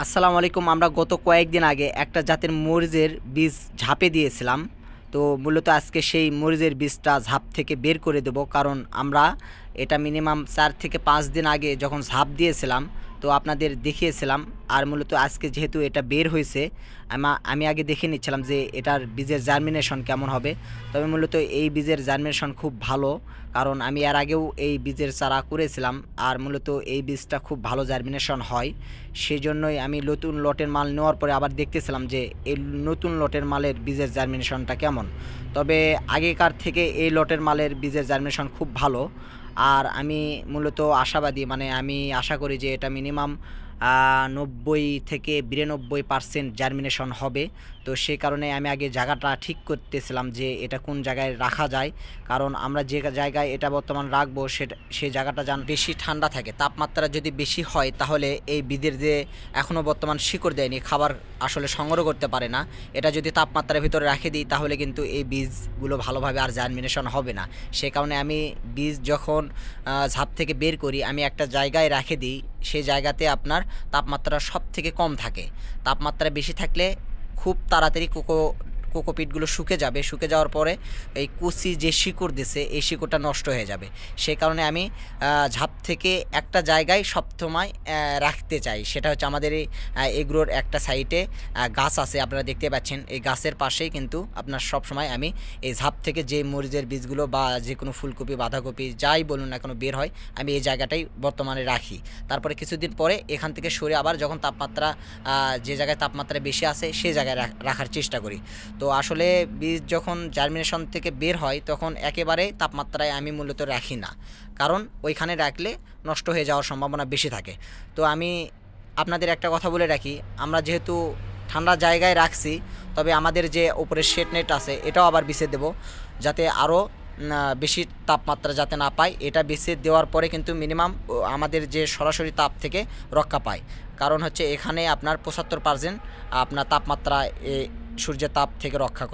আসসালামু আলাইকুম। আমরা গত কয়েকদিন আগে একটা জাতের মরিচের বীজ ঝাপে দিয়েছিলাম। তো মূলত আজকে সেই মরিচের বীজটা ঝাপ থেকে বের করে দেব, কারণ আমরা এটা মিনিমাম 4 থেকে 5 দিন আগে যখন ঝাপ দিয়েছিলাম তো আপনাদের দেখিয়েছিলাম। আর মূলত আজকে যেহেতু এটা বের হয়েছে, আমি আগে দেখে নিচ্ছিলাম যে এটার বীজের জার্মিনেশন কেমন হবে। তবে মূলত এই বীজের জার্মিনেশন খুব ভালো, কারণ আমি এর আগেও এই বীজের চারা করেছিলাম। আর মূলত এই বীজটা খুব ভালো জার্মিনেশন হয়। সেই জন্যই আমি নতুন লটের মাল নেওয়ার পরে আবার দেখতেছিলাম যে এই নতুন লটের মালের বীজের জার্মিনেশনটা কেমন। তবে আগেকার থেকে এই লটের মালের বীজের জার্মিনেশন খুব ভালো। আর আমি মূলত আশাবাদী, মানে আমি আশা করি যে এটা মিনিমাম 90 থেকে 92% জার্মিনেশন হবে। তো সেই কারণে আমি আগে জায়গাটা ঠিক করতেছিলাম যে এটা কোন জায়গায় রাখা যায়, কারণ আমরা যে জায়গায় এটা বর্তমান রাখবো সেই জায়গাটা যেন বেশি ঠান্ডা থাকে। তাপমাত্রা যদি বেশি হয় তাহলে এই বীজের যে এখনও বর্তমান শিকড় দেয়নি, খাবার আসলে সংগ্রহ করতে পারে না। এটা যদি তাপমাত্রার ভিতরে রেখে দিই তাহলে কিন্তু এই বীজগুলো ভালোভাবে আর জার্মিনেশন হবে না। সে কারণে আমি বীজ যখন ঝাপ থেকে বের করি আমি একটা জায়গায় রেখে দিই, সেই জায়গাতে আপনার তাপমাত্রা সব থেকে কম থাকে। তাপমাত্রা বেশি থাকলে খুব তাড়াতাড়ি কোকোপিটগুলো শুকে যাবে। শুকে যাওয়ার পরে এই কুচি যে শিকড় দিছে এই শিকড়টা নষ্ট হয়ে যাবে। সেই কারণে আমি ঝাপ থেকে একটা জায়গায় সবসময় রাখতে চাই। সেটা হচ্ছে আমাদের এই এগ্রোর একটা সাইডে গাছ আছে, আপনারা দেখতে পাচ্ছেন। এই গাছের পাশেই কিন্তু আপনার সবসময় আমি এই ঝাপ থেকে যে মরিচের বীজগুলো বা যে কোনো ফুলকপি বাঁধাকপি যাই বলুন না কেন বের হয়, আমি এই জায়গাটাই বর্তমানে রাখি। তারপরে কিছুদিন পরে এখান থেকে সরে আবার যখন তাপমাত্রা যে জায়গায় তাপমাত্রা বেশি আছে সেই জায়গায় রাখার চেষ্টা করি। তো আসলে বীজ যখন জার্মিনেশন থেকে বের হয় তখন একেবারে তাপমাত্রায় আমি মূলত রাখি না, কারণ ওইখানে রাখলে নষ্ট হয়ে যাওয়ার সম্ভাবনা বেশি থাকে। তো আমি আপনাদের একটা কথা বলে রাখি, আমরা যেহেতু ঠান্ডা জায়গায় রাখছি, তবে আমাদের যে উপরে শেড নেট আছে এটাও আবার বিছিয়ে দেবো, যাতে আরও বেশি তাপমাত্রা যাতে না পায়। এটা বিছিয়ে দেওয়ার পরে কিন্তু মিনিমাম আমাদের যে সরাসরি তাপ থেকে রক্ষা পায়। কারণ হচ্ছে এখানে আপনার 75% আপনার তাপমাত্রা সূর্যের তাপ থেকে রক্ষা করে।